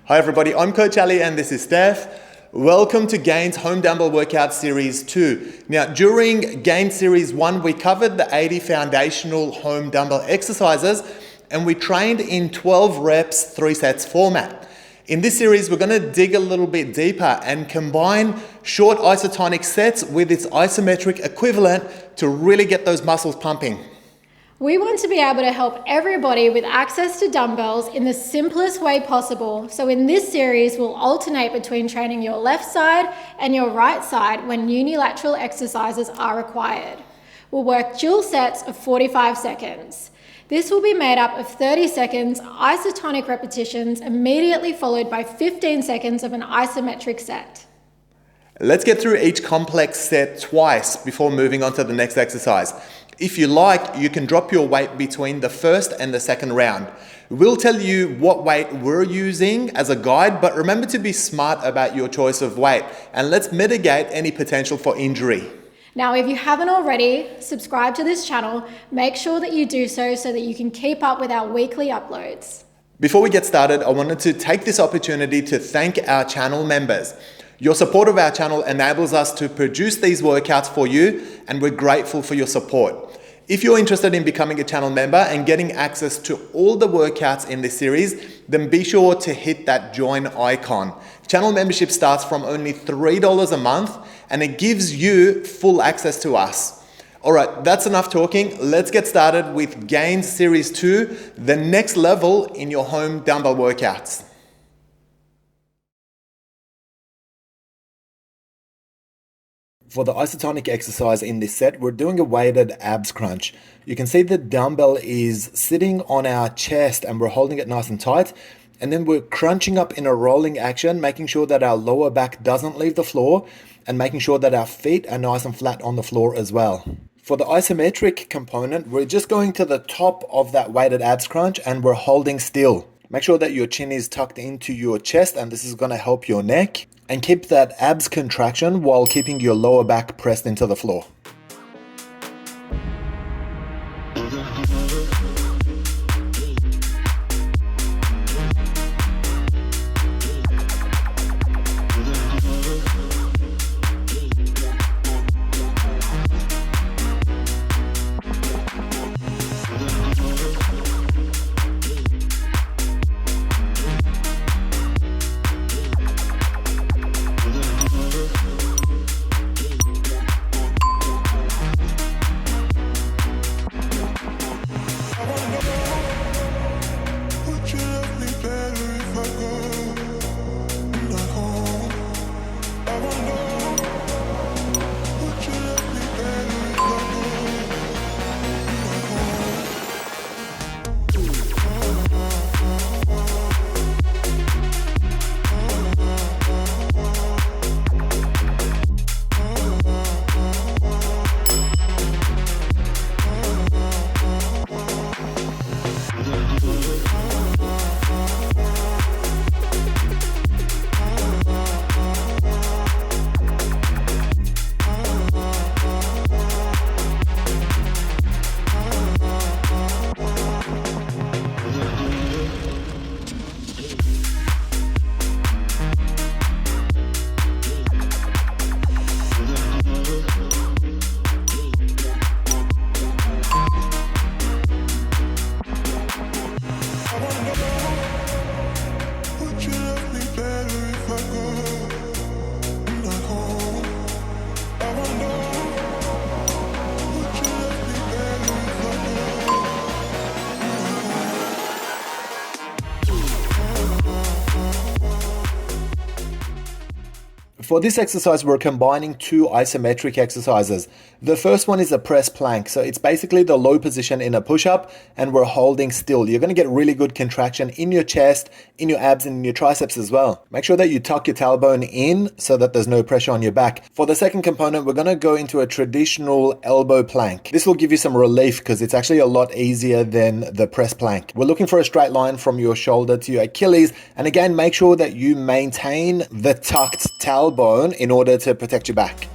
Hi everybody, I'm Coach Ali and this is Steph. Welcome to Gain's Home Dumbbell Workout Series 2. Now during Gain Series 1 we covered the 80 foundational home dumbbell exercises and we trained in 12 reps, 3 sets format. In this series we're going to dig a little bit deeper and combine short isotonic sets with its isometric equivalent to really get those muscles pumping. We want to be able to help everybody with access to dumbbells in the simplest way possible. So in this series, we'll alternate between training your left side and your right side when unilateral exercises are required. We'll work dual sets of 45 seconds. This will be made up of 30 seconds isotonic repetitions immediately followed by 15 seconds of an isometric set. Let's get through each complex set twice before moving on to the next exercise. If you like, you can drop your weight between the first and the second round. We'll tell you what weight we're using as a guide, but remember to be smart about your choice of weight and let's mitigate any potential for injury. Now, if you haven't already, subscribe to this channel. Make sure that you do so that you can keep up with our weekly uploads. Before we get started, I wanted to take this opportunity to thank our channel members. Your support of our channel enables us to produce these workouts for you, and we're grateful for your support. If you're interested in becoming a channel member and getting access to all the workouts in this series, then be sure to hit that join icon. Channel membership starts from only $3 a month, and it gives you full access to us. All right, that's enough talking. Let's get started with Gain Series 2, the next level in your home dumbbell workouts. For the isotonic exercise in this set, we're doing a weighted abs crunch. You can see the dumbbell is sitting on our chest and we're holding it nice and tight. And then we're crunching up in a rolling action, making sure that our lower back doesn't leave the floor and making sure that our feet are nice and flat on the floor as well. For the isometric component, we're just going to the top of that weighted abs crunch and we're holding still. Make sure that your chin is tucked into your chest and this is going to help your neck. And keep that abs contraction while keeping your lower back pressed into the floor. For this exercise, we're combining 2 isometric exercises. The first one is a press plank. So it's basically the low position in a push-up and we're holding still. You're going to get really good contraction in your chest, in your abs and in your triceps as well. Make sure that you tuck your tailbone in so that there's no pressure on your back. For the second component, we're going to go into a traditional elbow plank. This will give you some relief because it's actually a lot easier than the press plank. We're looking for a straight line from your shoulder to your Achilles. And again, make sure that you maintain the tucked tailbone in order to protect your back.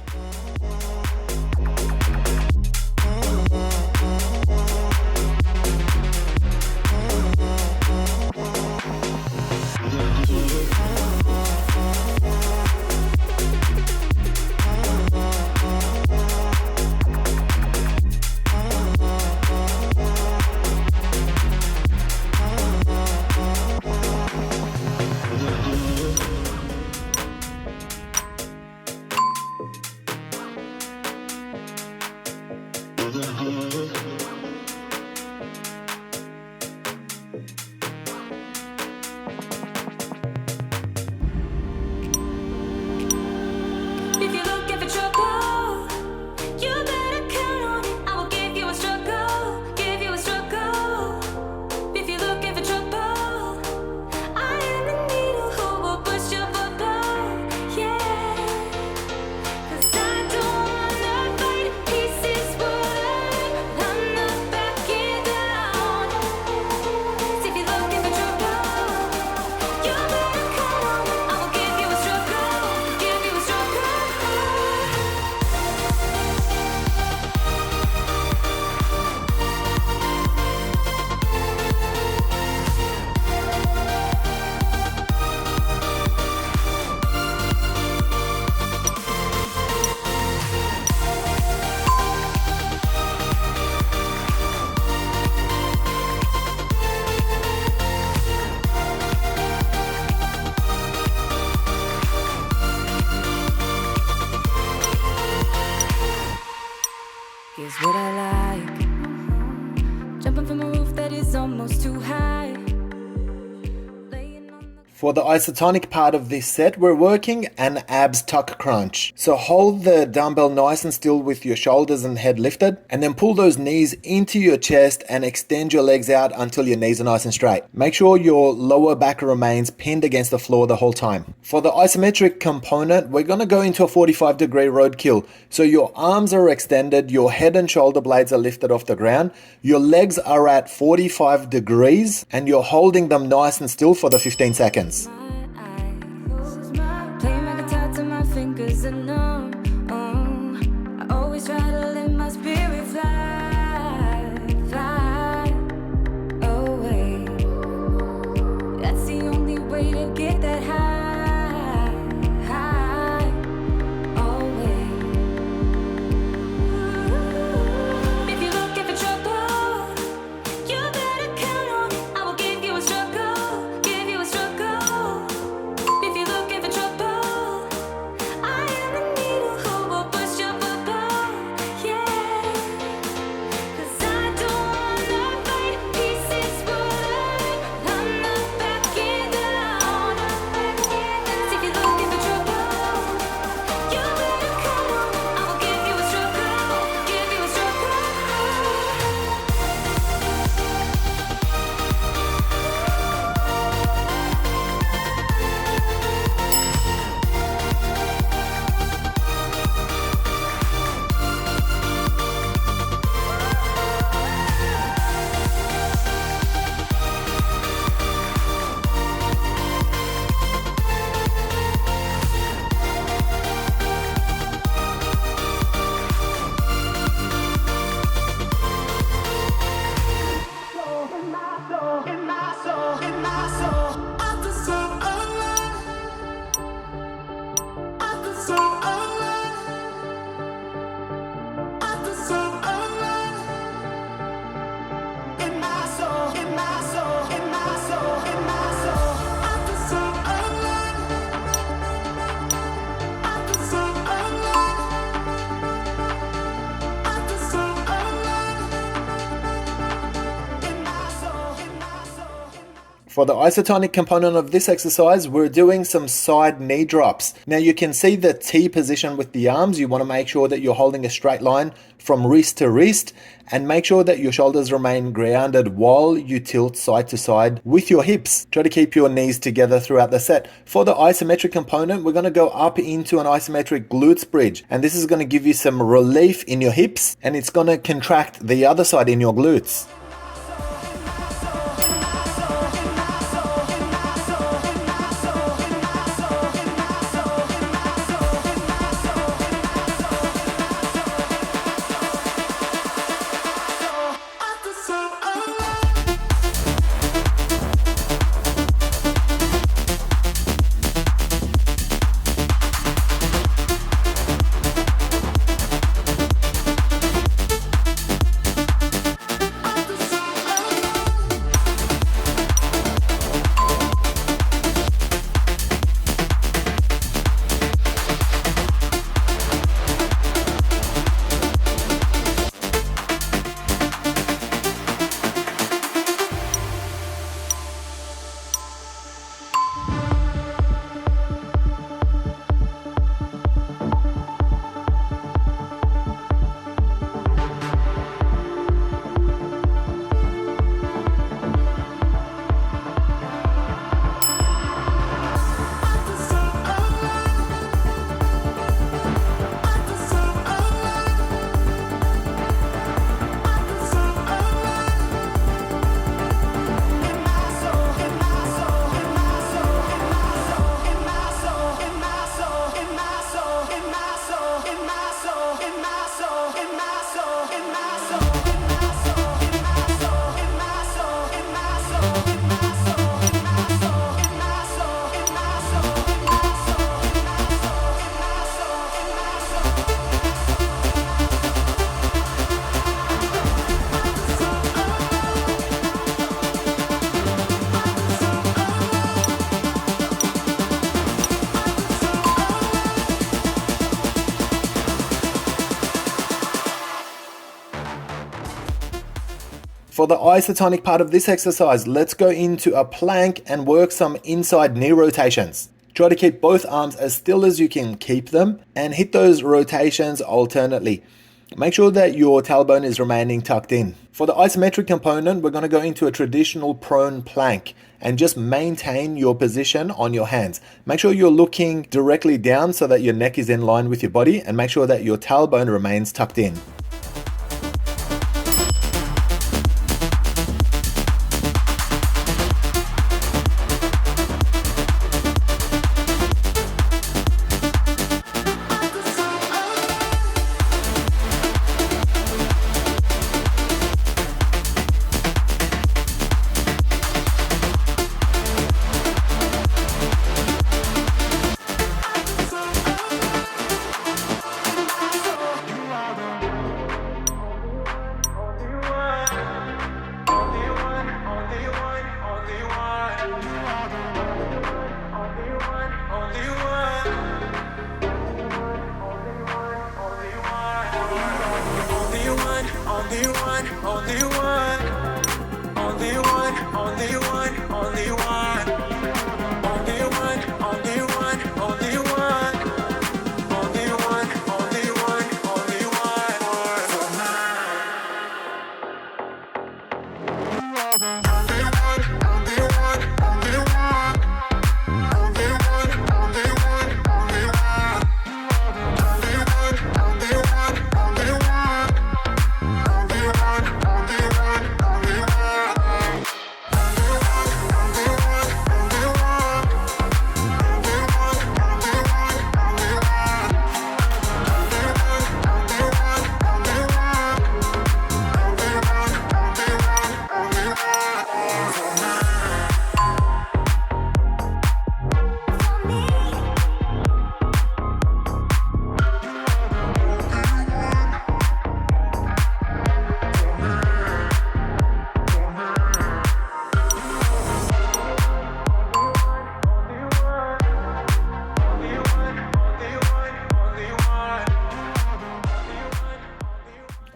For the isotonic part of this set, we're working an abs tuck crunch. So hold the dumbbell nice and still with your shoulders and head lifted, and then pull those knees into your chest and extend your legs out until your knees are nice and straight. Make sure your lower back remains pinned against the floor the whole time. For the isometric component, we're going to go into a 45-degree roadkill. So your arms are extended, your head and shoulder blades are lifted off the ground, your legs are at 45 degrees, and you're holding them nice and still for the 15 seconds. I always try to let my spirit fly away. That's the only way to get that high away. If you're looking for trouble, you better count on it. I will give you a struggle, give you a struggle. If you're looking for trouble, I am the needle who will push your bubble, yeah. 'Cause I don't wanna fight pieces falling. I'm not backing down, So if you're looking for trouble, you better come on. I will give you a struggle, give you a struggle. For the isotonic component of this exercise, we're doing some side knee drops. Now you can see the T position with the arms. You want to make sure that you're holding a straight line from wrist to wrist, and make sure that your shoulders remain grounded while you tilt side to side with your hips. Try to keep your knees together throughout the set. For the isometric component, we're going to go up into an isometric glutes bridge, and this is going to give you some relief in your hips, and it's going to contract the other side in your glutes. For the isotonic part of this exercise, let's go into a plank and work some inside knee rotations. Try to keep both arms as still as you can keep them and hit those rotations alternately. Make sure that your tailbone is remaining tucked in. For the isometric component, we're going to go into a traditional prone plank and just maintain your position on your hands. Make sure you're looking directly down so that your neck is in line with your body, and make sure that your tailbone remains tucked in.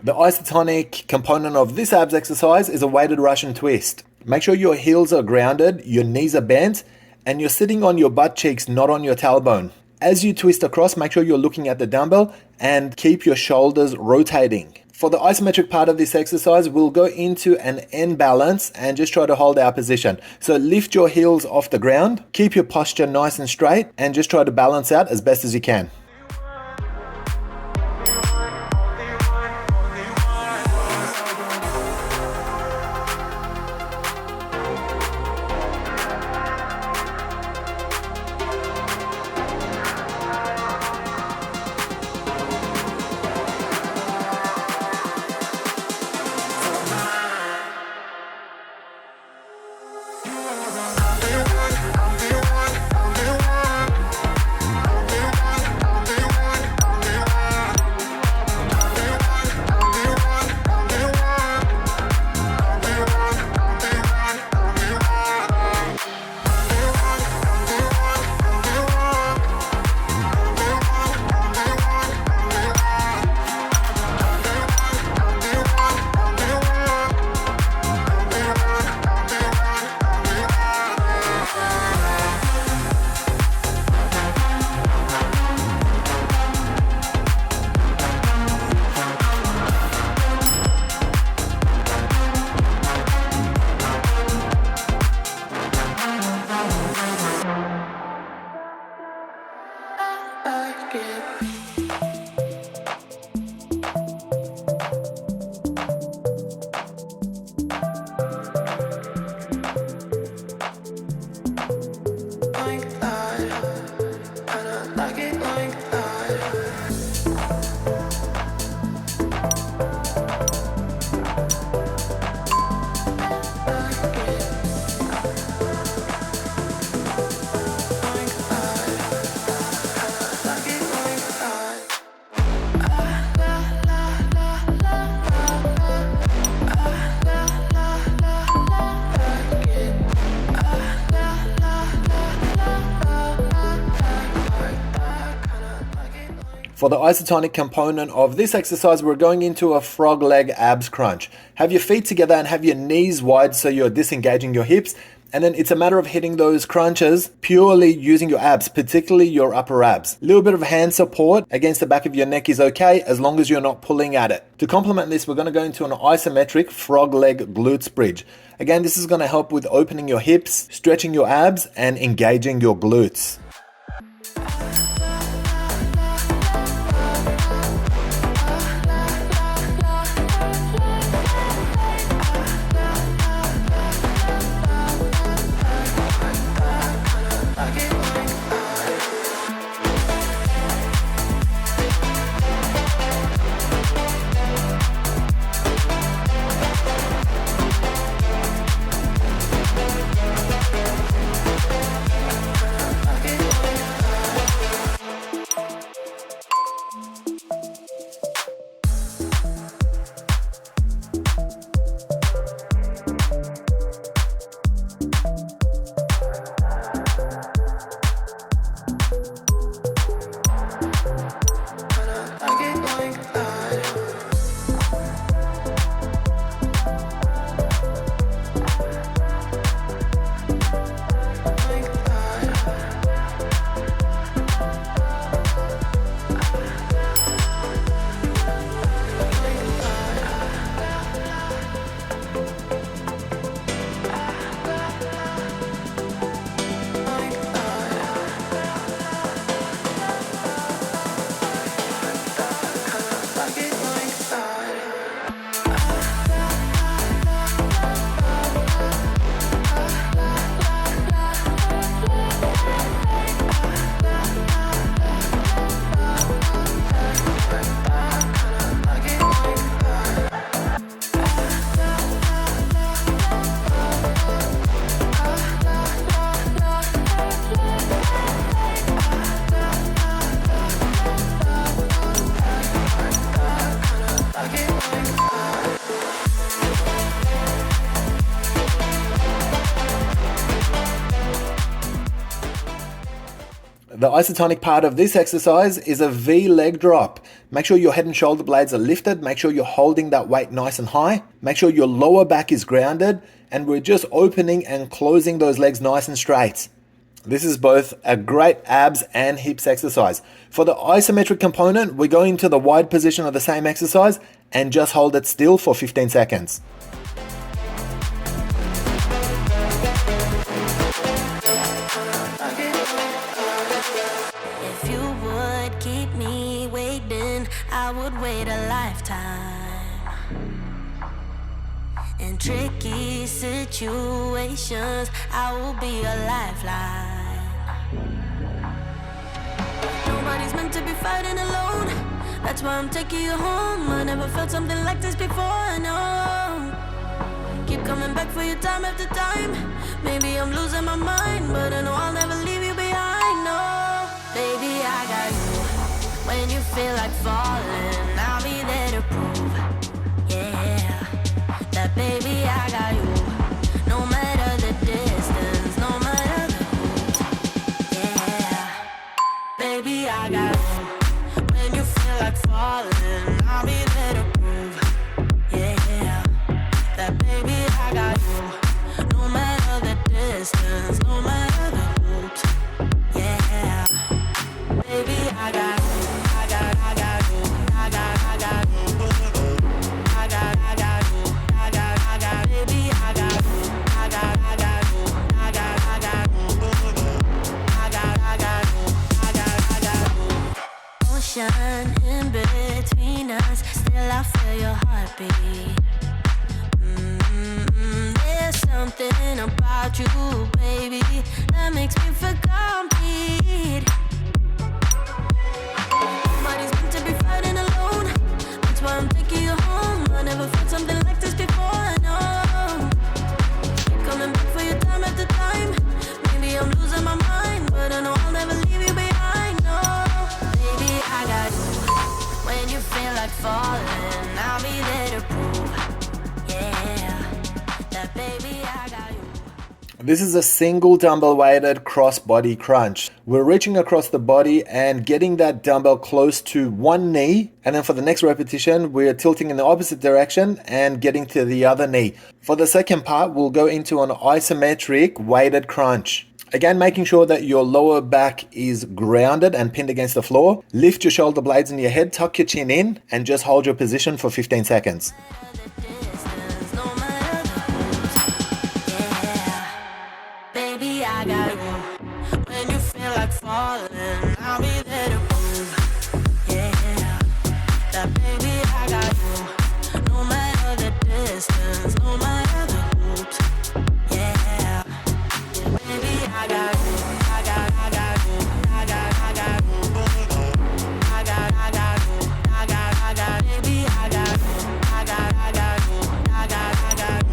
The isotonic component of this abs exercise is a weighted Russian twist. Make sure your heels are grounded, your knees are bent, and you're sitting on your butt cheeks, not on your tailbone. As you twist across, make sure you're looking at the dumbbell and keep your shoulders rotating. For the isometric part of this exercise, we'll go into an end balance and just try to hold our position. So lift your heels off the ground, keep your posture nice and straight, and just try to balance out as best as you can. For the isotonic component of this exercise, we're going into a frog leg abs crunch. Have your feet together and have your knees wide so you're disengaging your hips. And then it's a matter of hitting those crunches purely using your abs, particularly your upper abs. A little bit of hand support against the back of your neck is okay as long as you're not pulling at it. To complement this, we're going to go into an isometric frog leg glutes bridge. Again, this is going to help with opening your hips, stretching your abs, and engaging your glutes. The isotonic part of this exercise is a V leg drop. Make sure your head and shoulder blades are lifted. Make sure you're holding that weight nice and high. Make sure your lower back is grounded. And we're just opening and closing those legs nice and straight. This is both a great abs and hips exercise. For the isometric component, we go into the wide position of the same exercise and just hold it still for 15 seconds. If you would keep me waiting, I would wait a lifetime. In tricky situations, I will be a lifeline. Nobody's meant to be fighting alone. That's why I'm taking you home. I never felt something like this before, no. Keep coming back for you time after time. Maybe I'm losing my mind, but I know I'll never leave you behind, no. Baby, I got you. When you feel like falling, I'll be there to prove, yeah, that baby, I got you. No matter the distance, no matter the route, yeah, baby, I got you. When you feel like falling, I'll be there to prove, yeah, that baby, I got you. No matter the distance, no matter the route, yeah, baby, I got you. I got you. I got you. I got you. Baby, I got you. I got you. I got you. Ocean in between us, still I feel your heartbeat. There's something about you, baby, that makes me feel complete. Nobody's meant to be fighting alone. That's why I'm taking you home. I never felt something like this before, no. Keep coming back for you time after time. Maybe I'm losing my mind, but I know I'll never leave you behind, no. Baby, I got you. When you feel like falling, I'll be there to prove, yeah, that baby, I got you. This is a single dumbbell weighted crossbody crunch. We're reaching across the body and getting that dumbbell close to one knee. And then for the next repetition, we're tilting in the opposite direction and getting to the other knee. For the second part, we'll go into an isometric weighted crunch. Again, making sure that your lower back is grounded and pinned against the floor. Lift your shoulder blades in your head, tuck your chin in, and just hold your position for 15 seconds. I got you. When you feel like falling, I'll be there to prove. Yeah, that baby, I got you. No matter the distance, no matter the hoops. Yeah, baby, I got you. I got you. I got you. I got you. I got you. Baby, I got you. I got you. I got you. I got you.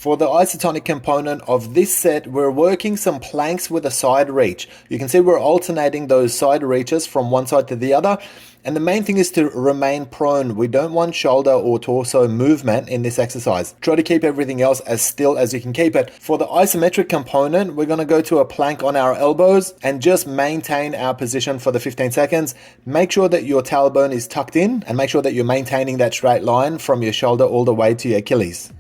For the isotonic component of this set, we're working some planks with a side reach. You can see we're alternating those side reaches from one side to the other. And the main thing is to remain prone. We don't want shoulder or torso movement in this exercise. Try to keep everything else as still as you can keep it. For the isometric component, we're going to go to a plank on our elbows and just maintain our position for the 15 seconds. Make sure that your tailbone is tucked in and make sure that you're maintaining that straight line from your shoulder all the way to your Achilles.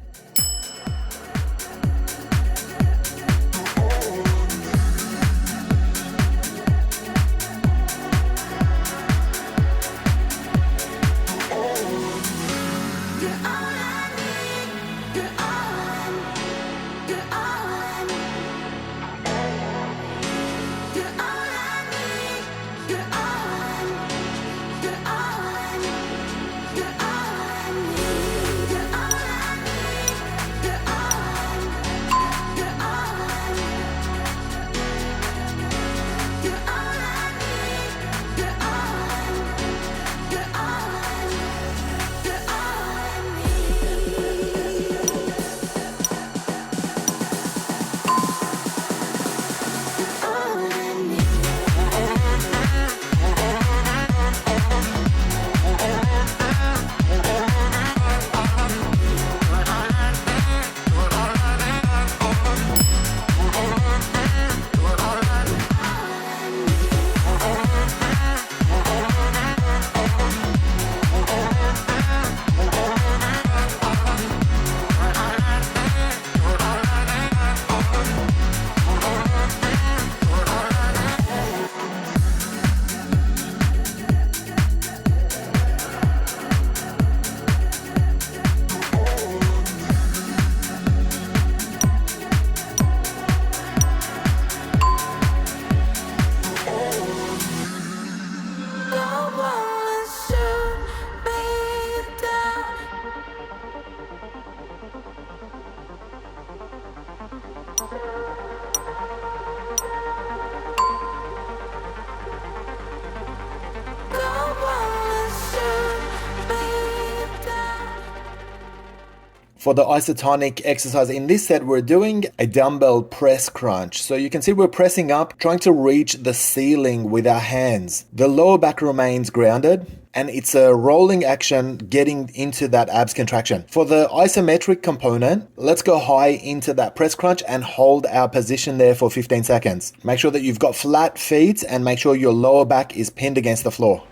For the isotonic exercise in this set, we're doing a dumbbell press crunch. So you can see we're pressing up, trying to reach the ceiling with our hands. The lower back remains grounded, and it's a rolling action getting into that abs contraction. For the isometric component, let's go high into that press crunch and hold our position there for 15 seconds. Make sure that you've got flat feet and make sure your lower back is pinned against the floor.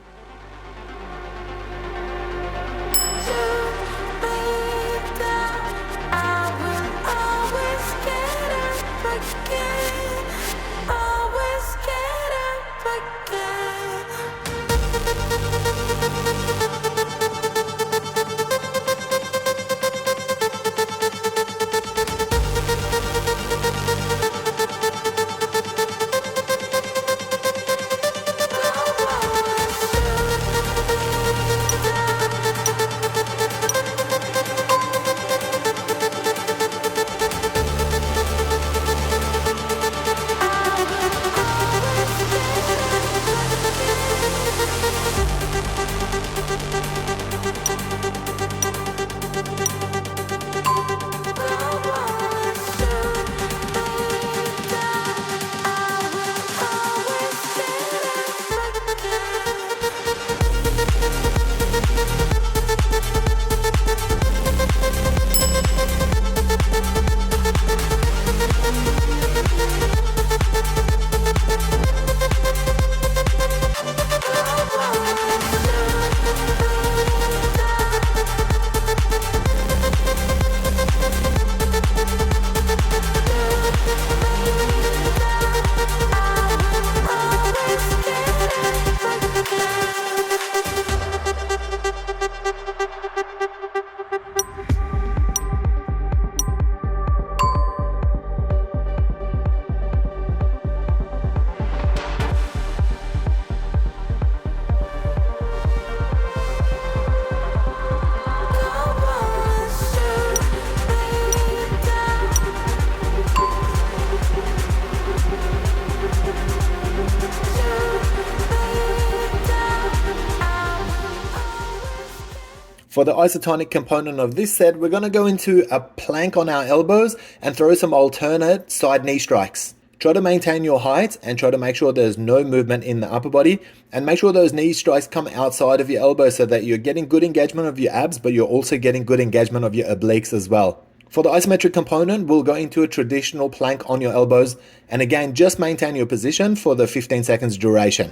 For the isotonic component of this set, we're going to go into a plank on our elbows and throw some alternate side knee strikes. Try to maintain your height and try to make sure there's no movement in the upper body, and make sure those knee strikes come outside of your elbows so that you're getting good engagement of your abs, but you're also getting good engagement of your obliques as well. For the isometric component, we'll go into a traditional plank on your elbows, and again, just maintain your position for the 15 seconds duration.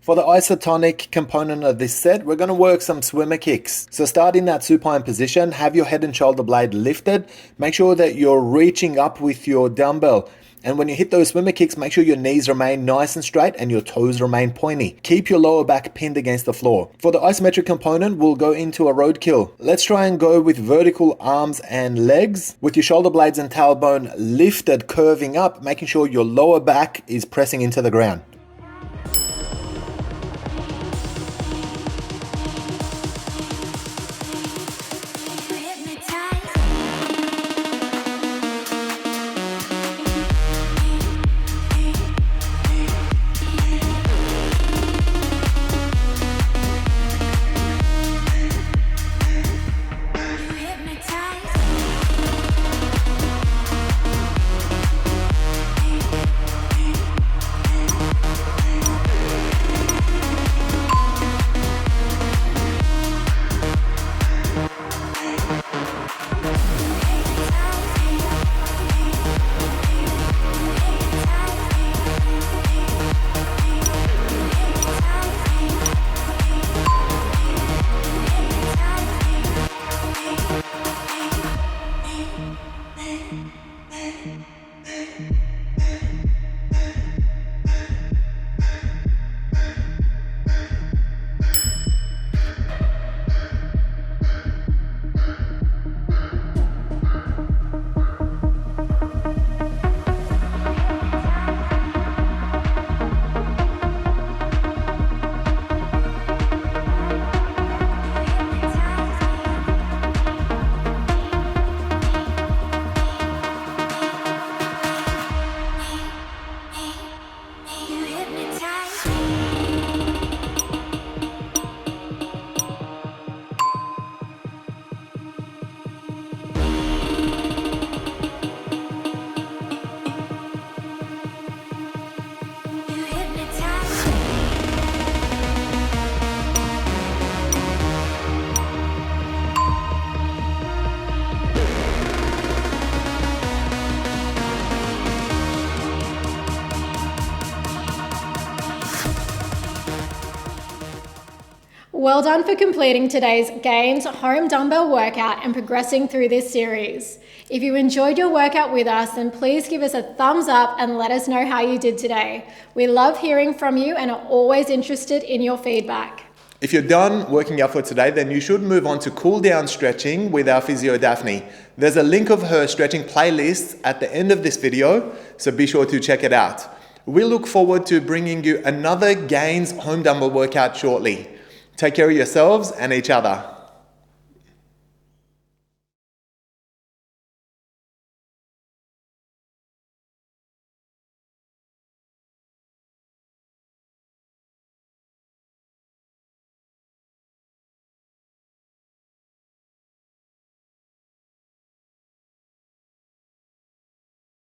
For the isotonic component of this set, we're going to work some swimmer kicks. So start in that supine position, have your head and shoulder blade lifted. Make sure that you're reaching up with your dumbbell. And when you hit those swimmer kicks, make sure your knees remain nice and straight and your toes remain pointy. Keep your lower back pinned against the floor. For the isometric component, we'll go into a roadkill. Let's try and go with vertical arms and legs with your shoulder blades and tailbone lifted, curving up, making sure your lower back is pressing into the ground. Well done for completing today's gains home dumbbell workout and progressing through this series. If you enjoyed your workout with us, then please give us a thumbs up and let us know how you did today. We love hearing from you and are always interested in your feedback. If you're done working out for today, then you should move on to cool down stretching with our physio Daphne. There's a link of her stretching playlist at the end of this video, so be sure to check it out. We look forward to bringing you another gains home dumbbell workout shortly. Take care of yourselves and each other.